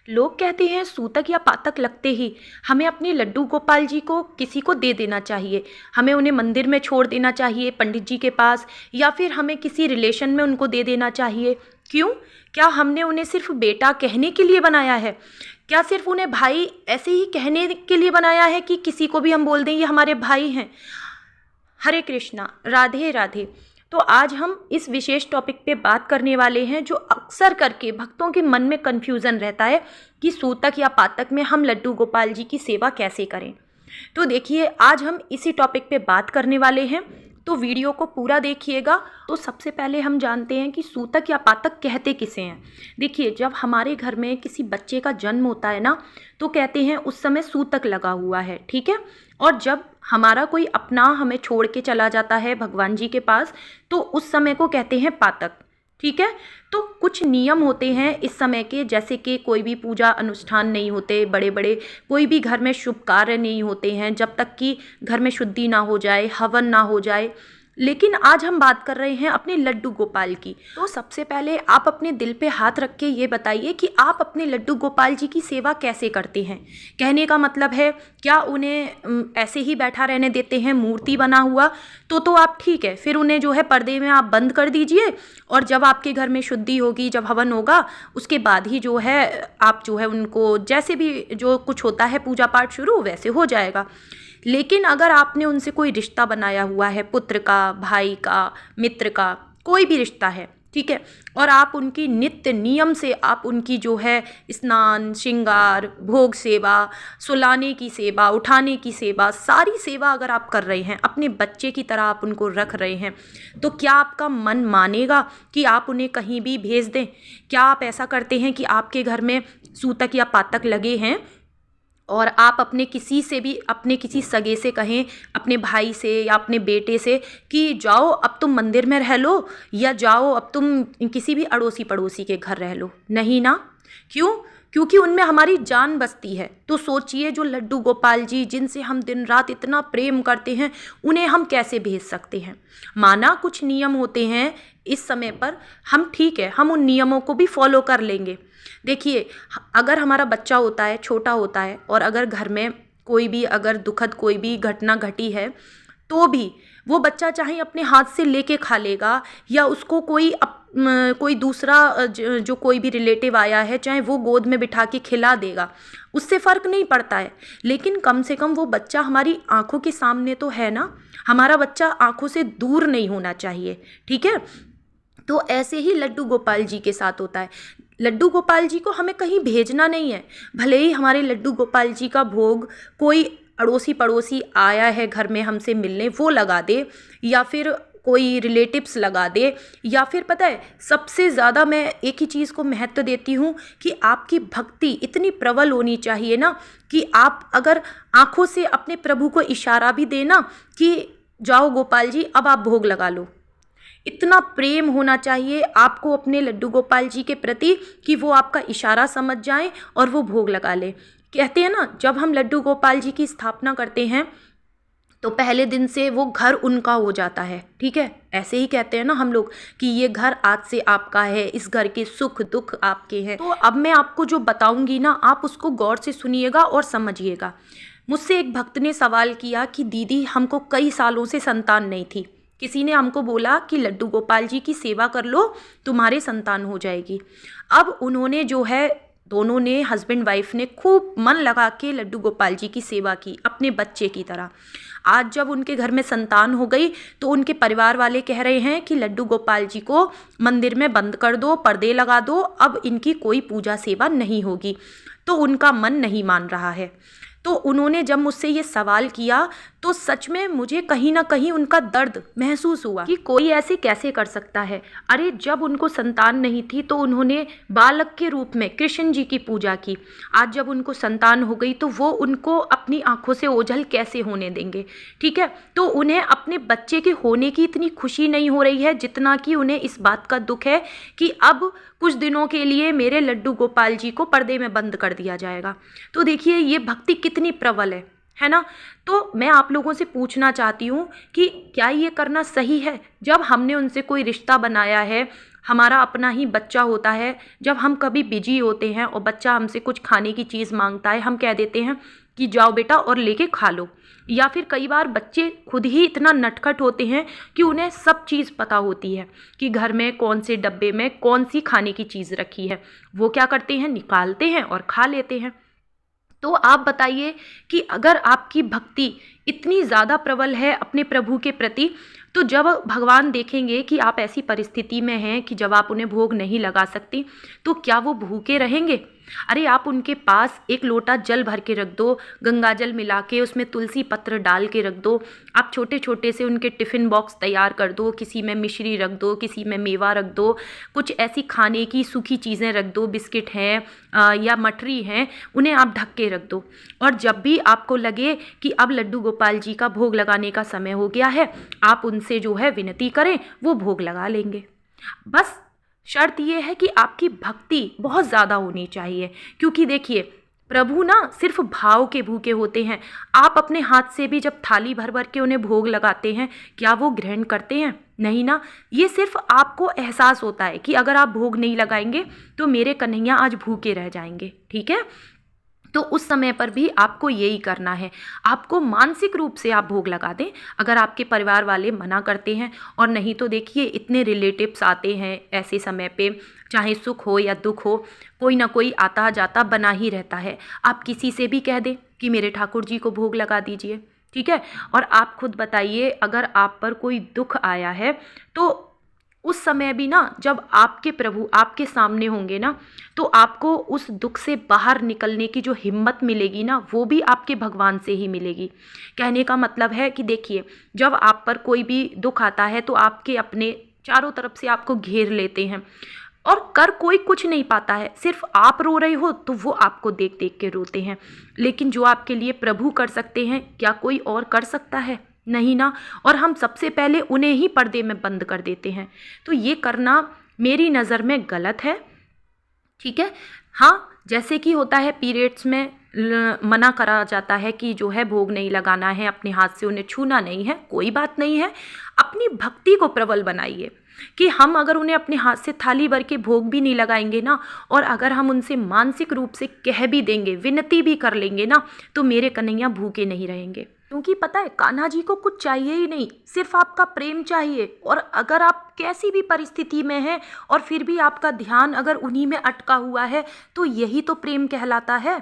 लोग कहते हैं सूतक या पातक लगते ही हमें अपने लड्डू गोपाल जी को किसी को दे देना चाहिए। हमें उन्हें मंदिर में छोड़ देना चाहिए पंडित जी के पास, या फिर हमें किसी रिलेशन में उनको दे देना चाहिए। क्यों? क्या हमने उन्हें सिर्फ बेटा कहने के लिए बनाया है? क्या सिर्फ उन्हें भाई ऐसे ही कहने के लिए बनाया है कि किसी को भी हम बोल दें ये हमारे भाई हैं? हरे कृष्णा, राधे राधे। तो आज हम इस विशेष टॉपिक पे बात करने वाले हैं जो अक्सर करके भक्तों के मन में कन्फ्यूज़न रहता है कि सूतक या पातक में हम लड्डू गोपाल जी की सेवा कैसे करें। तो देखिए, आज हम इसी टॉपिक पे बात करने वाले हैं, तो वीडियो को पूरा देखिएगा। तो सबसे पहले हम जानते हैं कि सूतक या पातक कहते किसे हैं। देखिए, जब हमारे घर में किसी बच्चे का जन्म होता है ना, तो कहते हैं उस समय सूतक लगा हुआ है, ठीक है। और जब हमारा कोई अपना हमें छोड़ के चला जाता है भगवान जी के पास, तो उस समय को कहते हैं पातक, ठीक है। तो कुछ नियम होते हैं इस समय के, जैसे कि कोई भी पूजा अनुष्ठान नहीं होते बड़े बड़े, कोई भी घर में शुभ कार्य नहीं होते हैं जब तक कि घर में शुद्धि ना हो जाए, हवन ना हो जाए। लेकिन आज हम बात कर रहे हैं अपने लड्डू गोपाल की। तो सबसे पहले आप अपने दिल पे हाथ रख के ये बताइए कि आप अपने लड्डू गोपाल जी की सेवा कैसे करते हैं। कहने का मतलब है, क्या उन्हें ऐसे ही बैठा रहने देते हैं मूर्ति बना हुआ? तो आप ठीक है, फिर उन्हें जो है पर्दे में आप बंद कर दीजिए, और जब आपके घर में शुद्धि होगी, जब हवन होगा, उसके बाद ही जो है आप जो है उनको जैसे भी जो कुछ होता है पूजा पाठ शुरू वैसे हो जाएगा। लेकिन अगर आपने उनसे कोई रिश्ता बनाया हुआ है, पुत्र का, भाई का, मित्र का, कोई भी रिश्ता है, ठीक है, और आप उनकी नित्य नियम से आप उनकी जो है स्नान, श्रृंगार, भोग सेवा, सुलाने की सेवा, उठाने की सेवा, सारी सेवा अगर आप कर रहे हैं, अपने बच्चे की तरह आप उनको रख रहे हैं, तो क्या आपका मन मानेगा कि आप उन्हें कहीं भी भेज दें? क्या आप ऐसा करते हैं कि आपके घर में सूतक या पातक लगे हैं और आप अपने किसी से भी, अपने किसी सगे से कहें, अपने भाई से या अपने बेटे से कि जाओ अब तुम मंदिर में रह लो, या जाओ अब तुम किसी भी अड़ोसी पड़ोसी के घर रह लो? नहीं ना। क्यों? क्योंकि उनमें हमारी जान बसती है। तो सोचिए, जो लड्डू गोपाल जी जिनसे हम दिन रात इतना प्रेम करते हैं, उन्हें हम कैसे भेज सकते हैं? माना कुछ नियम होते हैं इस समय पर, हम ठीक है, हम उन नियमों को भी फॉलो कर लेंगे। देखिए, अगर हमारा बच्चा होता है, छोटा होता है, और अगर घर में कोई भी अगर दुखद कोई भी घटना घटी है, तो भी वो बच्चा चाहे अपने हाथ से लेके खा लेगा, या उसको कोई दूसरा जो कोई भी रिलेटिव आया है, चाहे वो गोद में बिठा के खिला देगा, उससे फ़र्क नहीं पड़ता है। लेकिन कम से कम वो बच्चा हमारी आंखों के सामने तो है ना, हमारा बच्चा आंखों से दूर नहीं होना चाहिए, ठीक है। तो ऐसे ही लड्डू गोपाल जी के साथ होता है। लड्डू गोपाल जी को हमें कहीं भेजना नहीं है। भले ही हमारे लड्डू गोपाल जी का भोग कोई अड़ोसी पड़ोसी आया है घर में हमसे मिलने, वो लगा दे, या फिर कोई रिलेटिव्स लगा दे, या फिर पता है, सबसे ज़्यादा मैं एक ही चीज़ को महत्व देती हूँ कि आपकी भक्ति इतनी प्रबल होनी चाहिए ना, कि आप अगर आँखों से अपने प्रभु को इशारा भी देना कि जाओ गोपाल जी अब आप भोग लगा लो। इतना प्रेम होना चाहिए आपको अपने लड्डू गोपाल जी के प्रति कि वो आपका इशारा समझ जाएं और वो भोग लगा ले। कहते हैं ना, जब हम लड्डू गोपाल जी की स्थापना करते हैं तो पहले दिन से वो घर उनका हो जाता है, ठीक है। ऐसे ही कहते हैं ना हम लोग कि ये घर आज से आपका है, इस घर के सुख दुख आपके हैं। तो अब मैं आपको जो बताऊंगी ना, आप उसको गौर से सुनिएगा और समझिएगा। मुझसे एक भक्त ने सवाल किया कि दीदी, हमको कई सालों से संतान नहीं थी, किसी ने हमको बोला कि लड्डू गोपाल जी की सेवा कर लो, तुम्हारे संतान हो जाएगी। अब उन्होंने जो है, दोनों ने, हस्बैंड वाइफ ने खूब मन लगा के लड्डू गोपाल जी की सेवा की अपने बच्चे की तरह। आज जब उनके घर में संतान हो गई, तो उनके परिवार वाले कह रहे हैं कि लड्डू गोपाल जी को मंदिर में बंद कर दो, पर्दे लगा दो, अब इनकी कोई पूजा सेवा नहीं होगी। तो उनका मन नहीं मान रहा है। तो उन्होंने जब मुझसे ये सवाल किया, तो सच में मुझे कहीं ना कहीं उनका दर्द महसूस हुआ कि कोई ऐसे कैसे कर सकता है। अरे, जब उनको संतान नहीं थी तो उन्होंने बालक के रूप में कृष्ण जी की पूजा की। आज जब उनको संतान हो गई तो वो उनको अपनी आंखों से ओझल कैसे होने देंगे, ठीक है। तो उन्हें अपने बच्चे के होने की इतनी खुशी नहीं हो रही है जितना कि उन्हें इस बात का दुख है कि अब कुछ दिनों के लिए मेरे लड्डू गोपाल जी को पर्दे में बंद कर दिया जाएगा। तो देखिए, ये भक्ति कितनी प्रबल है ना। तो मैं आप लोगों से पूछना चाहती हूँ कि क्या ये करना सही है? जब हमने उनसे कोई रिश्ता बनाया है, हमारा अपना ही बच्चा होता है, जब हम कभी बिजी होते हैं और बच्चा हमसे कुछ खाने की चीज़ मांगता है, हम कह देते हैं कि जाओ बेटा और लेके खा लो। या फिर कई बार बच्चे खुद ही इतना नटखट होते हैं कि उन्हें सब चीज़ पता होती है कि घर में कौन से डब्बे में कौन सी खाने की चीज़ रखी है। वो क्या करते हैं, निकालते हैं और खा लेते हैं। तो आप बताइए कि अगर आपकी भक्ति इतनी ज़्यादा प्रबल है अपने प्रभु के प्रति, तो जब भगवान देखेंगे कि आप ऐसी परिस्थिति में हैं कि जब आप उन्हें भोग नहीं लगा सकती, तो क्या वो भूखे रहेंगे? अरे आप उनके पास एक लोटा जल भर के रख दो, गंगा जल मिला के उसमें तुलसी पत्र डाल के रख दो। आप छोटे छोटे से उनके टिफ़िन बॉक्स तैयार कर दो, किसी में मिश्री रख दो, किसी में मेवा रख दो, कुछ ऐसी खाने की सूखी चीज़ें रख दो, बिस्किट हैं या मठरी हैं, उन्हें आप ढक के रख दो। और जब भी आपको लगे कि अब लड्डू गोपाल जी का भोग लगाने का समय हो गया है, आप उनसे जो है विनती करें, वो भोग लगा लेंगे। बस शर्त ये है कि आपकी भक्ति बहुत ज़्यादा होनी चाहिए, क्योंकि देखिए प्रभु ना सिर्फ भाव के भूखे होते हैं। आप अपने हाथ से भी जब थाली भर भर के उन्हें भोग लगाते हैं, क्या वो ग्रहण करते हैं? नहीं ना। ये सिर्फ आपको एहसास होता है कि अगर आप भोग नहीं लगाएंगे तो मेरे कन्हैया आज भूखे रह जाएंगे, ठीक है। तो उस समय पर भी आपको यही करना है, आपको मानसिक रूप से आप भोग लगा दें अगर आपके परिवार वाले मना करते हैं। और नहीं तो देखिए इतने रिलेटिव्स आते हैं ऐसे समय पे, चाहे सुख हो या दुख हो, कोई ना कोई आता जाता बना ही रहता है। आप किसी से भी कह दें कि मेरे ठाकुर जी को भोग लगा दीजिए, ठीक है। और आप खुद बताइए, अगर आप पर कोई दुख आया है तो उस समय भी ना, जब आपके प्रभु आपके सामने होंगे ना, तो आपको उस दुख से बाहर निकलने की जो हिम्मत मिलेगी ना, वो भी आपके भगवान से ही मिलेगी। कहने का मतलब है कि देखिए जब आप पर कोई भी दुख आता है तो आपके अपने चारों तरफ से आपको घेर लेते हैं और कर कोई कुछ नहीं पाता है। सिर्फ आप रो रहे हो तो वो आपको देख देख के रोते हैं, लेकिन जो आपके लिए प्रभु कर सकते हैं, क्या कोई और कर सकता है? नहीं ना। और हम सबसे पहले उन्हें ही पर्दे में बंद कर देते हैं। तो ये करना मेरी नज़र में गलत है, ठीक है। हाँ, जैसे कि होता है पीरियड्स में मना करा जाता है कि जो है भोग नहीं लगाना है, अपने हाथ से उन्हें छूना नहीं है, कोई बात नहीं है। अपनी भक्ति को प्रबल बनाइए कि हम अगर उन्हें अपने हाथ से थाली भर के भोग भी नहीं लगाएंगे ना, और अगर हम उनसे मानसिक रूप से कह भी देंगे, विनती भी कर लेंगे ना, तो मेरे कन्हैया भूखे नहीं रहेंगे। क्योंकि पता है कान्हा जी को कुछ चाहिए ही नहीं, सिर्फ आपका प्रेम चाहिए। और अगर आप कैसी भी परिस्थिति में हैं और फिर भी आपका ध्यान अगर उन्हीं में अटका हुआ है, तो यही तो प्रेम कहलाता है।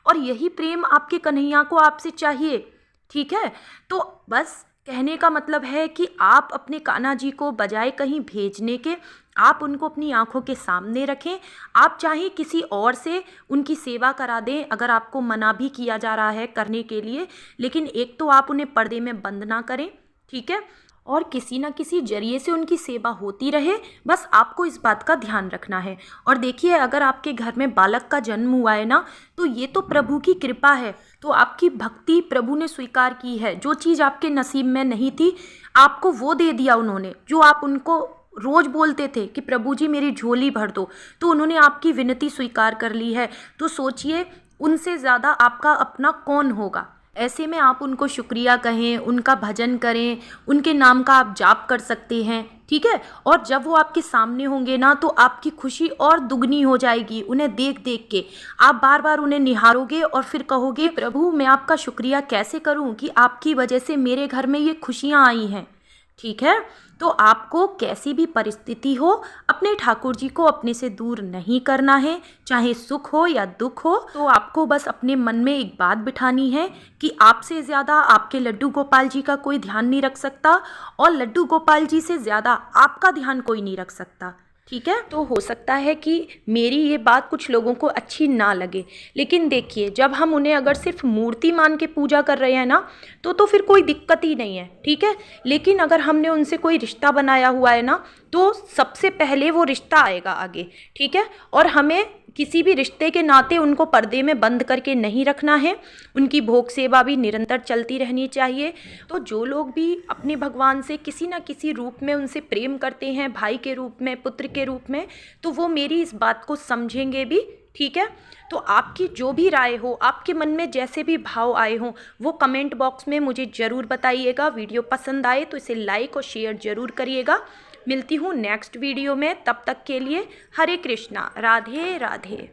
और यही प्रेम आपके कन्हैया को आपसे चाहिए, ठीक है। तो बस कहने का मतलब है कि आप अपने कान्हा जी को बजाय कहीं भेजने के, आप उनको अपनी आंखों के सामने रखें। आप चाहे किसी और से उनकी सेवा करा दें अगर आपको मना भी किया जा रहा है करने के लिए, लेकिन एक तो आप उन्हें पर्दे में बंद ना करें, ठीक है। और किसी न किसी जरिए से उनकी सेवा होती रहे, बस आपको इस बात का ध्यान रखना है। और देखिए अगर आपके घर में बालक का जन्म हुआ है ना, तो ये तो प्रभु की कृपा है। तो आपकी भक्ति प्रभु ने स्वीकार की है। जो चीज़ आपके नसीब में नहीं थी, आपको वो दे दिया उन्होंने। जो आप उनको रोज़ बोलते थे कि प्रभु जी मेरी झोली भर दो, तो उन्होंने आपकी विनती स्वीकार कर ली है। तो सोचिए उनसे ज़्यादा आपका अपना कौन होगा। ऐसे में आप उनको शुक्रिया कहें, उनका भजन करें, उनके नाम का आप जाप कर सकते हैं, ठीक है। और जब वो आपके सामने होंगे ना, तो आपकी खुशी और दुगनी हो जाएगी। उन्हें देख देख के आप बार बार उन्हें निहारोगे और फिर कहोगे प्रभु मैं आपका शुक्रिया कैसे करूं कि आपकी वजह से मेरे घर में ये खुशियां आई हैं, ठीक है। तो आपको कैसी भी परिस्थिति हो, अपने ठाकुर जी को अपने से दूर नहीं करना है, चाहे सुख हो या दुख हो। तो आपको बस अपने मन में एक बात बिठानी है कि आपसे ज़्यादा आपके लड्डू गोपाल जी का कोई ध्यान नहीं रख सकता, और लड्डू गोपाल जी से ज़्यादा आपका ध्यान कोई नहीं रख सकता, ठीक है। तो हो सकता है कि मेरी ये बात कुछ लोगों को अच्छी ना लगे, लेकिन देखिए जब हम उन्हें अगर सिर्फ मूर्ति मान के पूजा कर रहे हैं ना, तो फिर कोई दिक्कत ही नहीं है, ठीक है। लेकिन अगर हमने उनसे कोई रिश्ता बनाया हुआ है ना, तो सबसे पहले वो रिश्ता आएगा आगे, ठीक है। और हमें किसी भी रिश्ते के नाते उनको पर्दे में बंद करके नहीं रखना है। उनकी भोग सेवा भी निरंतर चलती रहनी चाहिए। तो जो लोग भी अपने भगवान से किसी न किसी रूप में उनसे प्रेम करते हैं, भाई के रूप में, पुत्र के रूप में, तो वो मेरी इस बात को समझेंगे भी, ठीक है। तो आपकी जो भी राय हो, आपके मन में जैसे भी भाव आए हों, वो कमेंट बॉक्स में मुझे ज़रूर बताइएगा। वीडियो पसंद आए तो इसे लाइक और शेयर ज़रूर करिएगा। मिलती हूँ नेक्स्ट वीडियो में, तब तक के लिए हरे कृष्णा, राधे राधे।